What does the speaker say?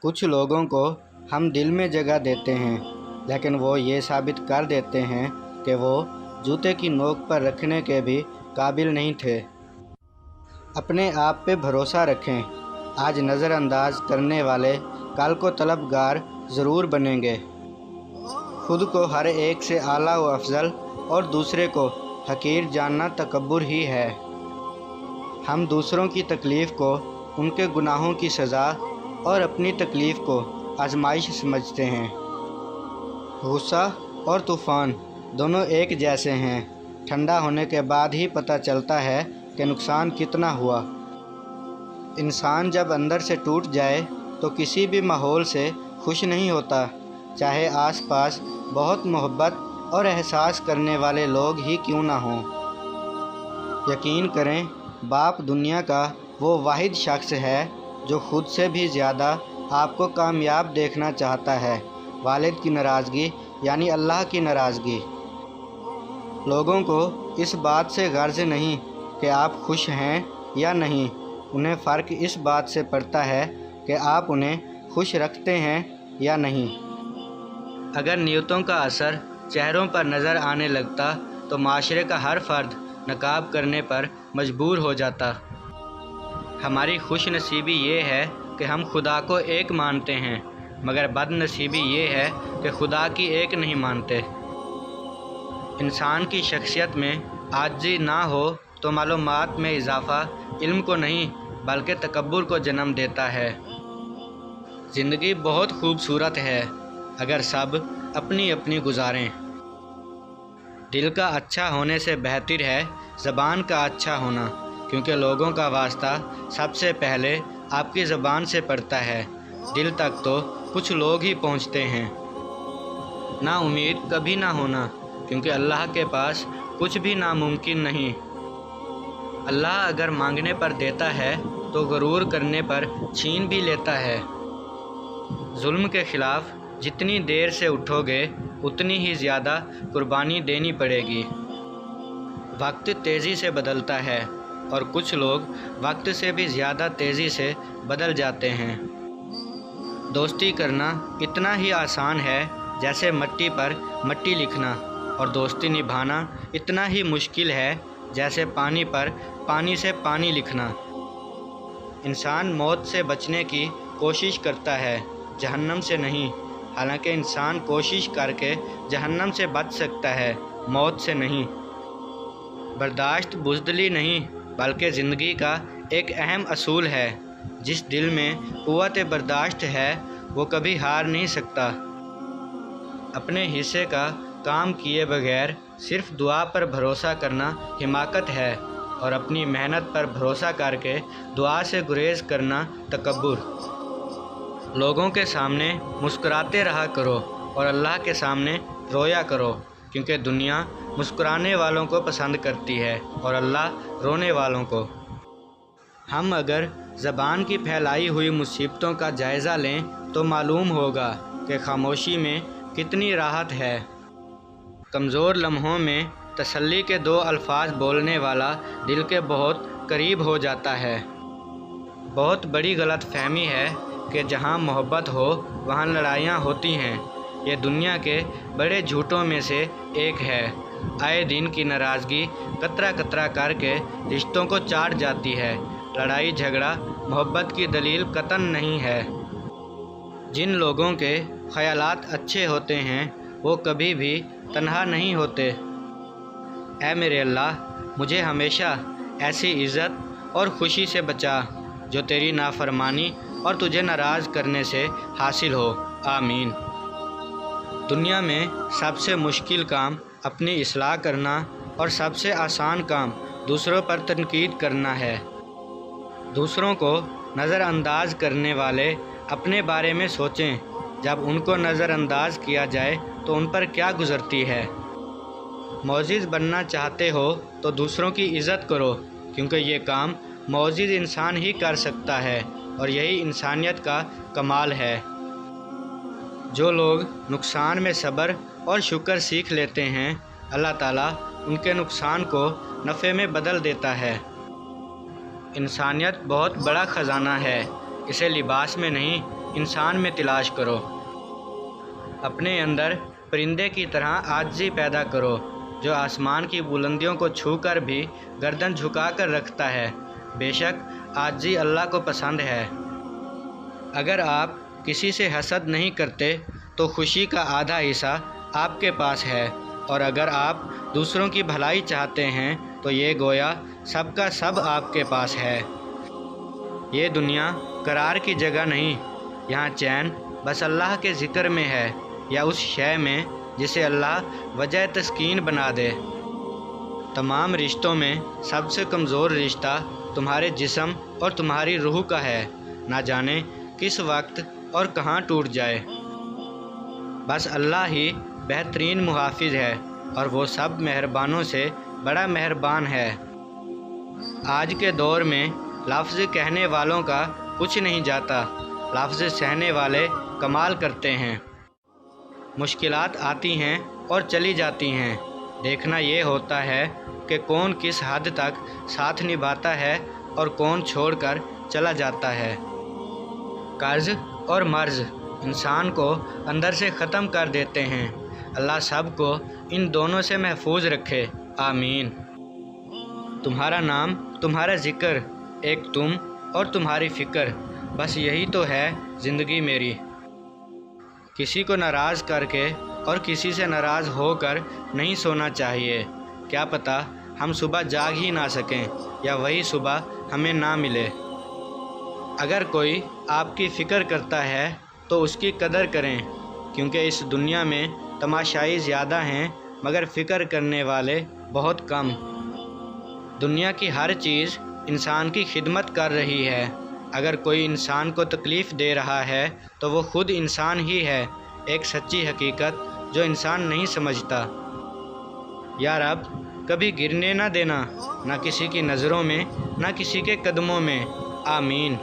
کچھ لوگوں کو ہم دل میں جگہ دیتے ہیں، لیکن وہ یہ ثابت کر دیتے ہیں کہ وہ جوتے کی نوک پر رکھنے کے بھی قابل نہیں تھے۔ اپنے آپ پہ بھروسہ رکھیں۔ آج نظر انداز کرنے والے کل کو طلبگار ضرور بنیں گے۔ خود کو ہر ایک سے اعلیٰ و افضل اور دوسرے کو حقیر جاننا تکبر ہی ہے۔ ہم دوسروں کی تکلیف کو ان کے گناہوں کی سزا اور اپنی تکلیف کو آزمائش سمجھتے ہیں۔ غصہ اور طوفان دونوں ایک جیسے ہیں۔ ٹھنڈا ہونے کے بعد ہی پتہ چلتا ہے کہ نقصان کتنا ہوا۔ انسان جب اندر سے ٹوٹ جائے تو کسی بھی ماحول سے خوش نہیں ہوتا، چاہے آس پاس بہت محبت اور احساس کرنے والے لوگ ہی کیوں نہ ہوں۔ یقین کریں، باپ دنیا کا وہ واحد شخص ہے جو خود سے بھی زیادہ آپ کو کامیاب دیکھنا چاہتا ہے۔ والد کی ناراضگی یعنی اللہ کی ناراضگی۔ لوگوں کو اس بات سے غرض نہیں کہ آپ خوش ہیں یا نہیں، انہیں فرق اس بات سے پڑتا ہے کہ آپ انہیں خوش رکھتے ہیں یا نہیں۔ اگر نیتوں کا اثر چہروں پر نظر آنے لگتا تو معاشرے کا ہر فرد نقاب کرنے پر مجبور ہو جاتا۔ ہماری خوش نصیبی یہ ہے کہ ہم خدا کو ایک مانتے ہیں، مگر بد نصیبی یہ ہے کہ خدا کی ایک نہیں مانتے۔ انسان کی شخصیت میں عاجزی نہ ہو تو معلومات میں اضافہ علم کو نہیں بلکہ تکبر کو جنم دیتا ہے۔ زندگی بہت خوبصورت ہے اگر سب اپنی اپنی گزاریں۔ دل کا اچھا ہونے سے بہتر ہے زبان کا اچھا ہونا، کیونکہ لوگوں کا واسطہ سب سے پہلے آپ کی زبان سے پڑتا ہے۔ دل تک تو کچھ لوگ ہی پہنچتے ہیں۔ نا امید کبھی نہ ہونا، کیونکہ اللہ کے پاس کچھ بھی ناممکن نہیں۔ اللہ اگر مانگنے پر دیتا ہے تو غرور کرنے پر چھین بھی لیتا ہے۔ ظلم کے خلاف جتنی دیر سے اٹھو گے اتنی ہی زیادہ قربانی دینی پڑے گی۔ وقت تیزی سے بدلتا ہے اور کچھ لوگ وقت سے بھی زیادہ تیزی سے بدل جاتے ہیں۔ دوستی کرنا اتنا ہی آسان ہے جیسے مٹی پر مٹی لکھنا، اور دوستی نبھانا اتنا ہی مشکل ہے جیسے پانی پر پانی سے پانی لکھنا۔ انسان موت سے بچنے کی کوشش کرتا ہے، جہنم سے نہیں۔ حالانکہ انسان کوشش کر کے جہنم سے بچ سکتا ہے، موت سے نہیں۔ برداشت بزدلی نہیں بلکہ زندگی کا ایک اہم اصول ہے۔ جس دل میں قوت برداشت ہے وہ کبھی ہار نہیں سکتا۔ اپنے حصے کا کام کیے بغیر صرف دعا پر بھروسہ کرنا حماقت ہے، اور اپنی محنت پر بھروسہ کر کے دعا سے گریز کرنا تکبر۔ لوگوں کے سامنے مسکراتے رہا کرو اور اللہ کے سامنے رویا کرو، کیونکہ دنیا مسکرانے والوں کو پسند کرتی ہے اور اللہ رونے والوں کو۔ ہم اگر زبان کی پھیلائی ہوئی مصیبتوں کا جائزہ لیں تو معلوم ہوگا کہ خاموشی میں کتنی راحت ہے۔ کمزور لمحوں میں تسلی کے دو الفاظ بولنے والا دل کے بہت قریب ہو جاتا ہے۔ بہت بڑی غلط فہمی ہے کہ جہاں محبت ہو وہاں لڑائیاں ہوتی ہیں۔ یہ دنیا کے بڑے جھوٹوں میں سے ایک ہے۔ آئے دن کی ناراضگی قطرہ قطرہ کر کے رشتوں کو چاٹ جاتی ہے۔ لڑائی جھگڑا محبت کی دلیل قطعاً نہیں ہے۔ جن لوگوں کے خیالات اچھے ہوتے ہیں وہ کبھی بھی تنہا نہیں ہوتے۔ اے میرے اللہ، مجھے ہمیشہ ایسی عزت اور خوشی سے بچا جو تیری نافرمانی اور تجھے ناراض کرنے سے حاصل ہو، آمین۔ دنیا میں سب سے مشکل کام اپنی اصلاح کرنا اور سب سے آسان کام دوسروں پر تنقید کرنا ہے۔ دوسروں کو نظر انداز کرنے والے اپنے بارے میں سوچیں، جب ان کو نظر انداز کیا جائے تو ان پر کیا گزرتی ہے۔ معزز بننا چاہتے ہو تو دوسروں کی عزت کرو، کیونکہ یہ کام معزز انسان ہی کر سکتا ہے اور یہی انسانیت کا کمال ہے۔ جو لوگ نقصان میں صبر اور شکر سیکھ لیتے ہیں، اللہ تعالیٰ ان کے نقصان کو نفع میں بدل دیتا ہے۔ انسانیت بہت بڑا خزانہ ہے، اسے لباس میں نہیں انسان میں تلاش کرو۔ اپنے اندر پرندے کی طرح عاجزی پیدا کرو جو آسمان کی بلندیوں کو چھو کر بھی گردن جھکا کر رکھتا ہے۔ بے شک عاجزی اللہ کو پسند ہے۔ اگر آپ کسی سے حسد نہیں کرتے تو خوشی کا آدھا حصہ آپ کے پاس ہے، اور اگر آپ دوسروں کی بھلائی چاہتے ہیں تو یہ گویا سب کا سب آپ کے پاس ہے۔ یہ دنیا قرار کی جگہ نہیں، یہاں چین بس اللہ کے ذکر میں ہے یا اس شے میں جسے اللہ وجہ تسکین بنا دے۔ تمام رشتوں میں سب سے کمزور رشتہ تمہارے جسم اور تمہاری روح کا ہے، نہ جانے کس وقت اور کہاں ٹوٹ جائے۔ بس اللہ ہی بہترین محافظ ہے اور وہ سب مہربانوں سے بڑا مہربان ہے۔ آج کے دور میں لفظ کہنے والوں کا کچھ نہیں جاتا، لفظ سہنے والے کمال کرتے ہیں۔ مشکلات آتی ہیں اور چلی جاتی ہیں، دیکھنا یہ ہوتا ہے کہ کون کس حد تک ساتھ نبھاتا ہے اور کون چھوڑ کر چلا جاتا ہے۔ قرض اور مرض انسان کو اندر سے ختم کر دیتے ہیں۔ اللہ سب کو ان دونوں سے محفوظ رکھے، آمین۔ تمہارا نام، تمہارا ذکر، ایک تم اور تمہاری فکر، بس یہی تو ہے زندگی میری۔ کسی کو ناراض کر کے اور کسی سے ناراض ہو کر نہیں سونا چاہیے، کیا پتہ ہم صبح جاگ ہی نہ سکیں یا وہی صبح ہمیں نہ ملے۔ اگر کوئی آپ کی فکر کرتا ہے تو اس کی قدر کریں، کیونکہ اس دنیا میں تماشائی زیادہ ہیں مگر فکر کرنے والے بہت کم۔ دنیا کی ہر چیز انسان کی خدمت کر رہی ہے۔ اگر کوئی انسان کو تکلیف دے رہا ہے تو وہ خود انسان ہی ہے، ایک سچی حقیقت جو انسان نہیں سمجھتا۔ یا رب کبھی گرنے نہ دینا، نہ کسی کی نظروں میں نہ کسی کے قدموں میں، آمین۔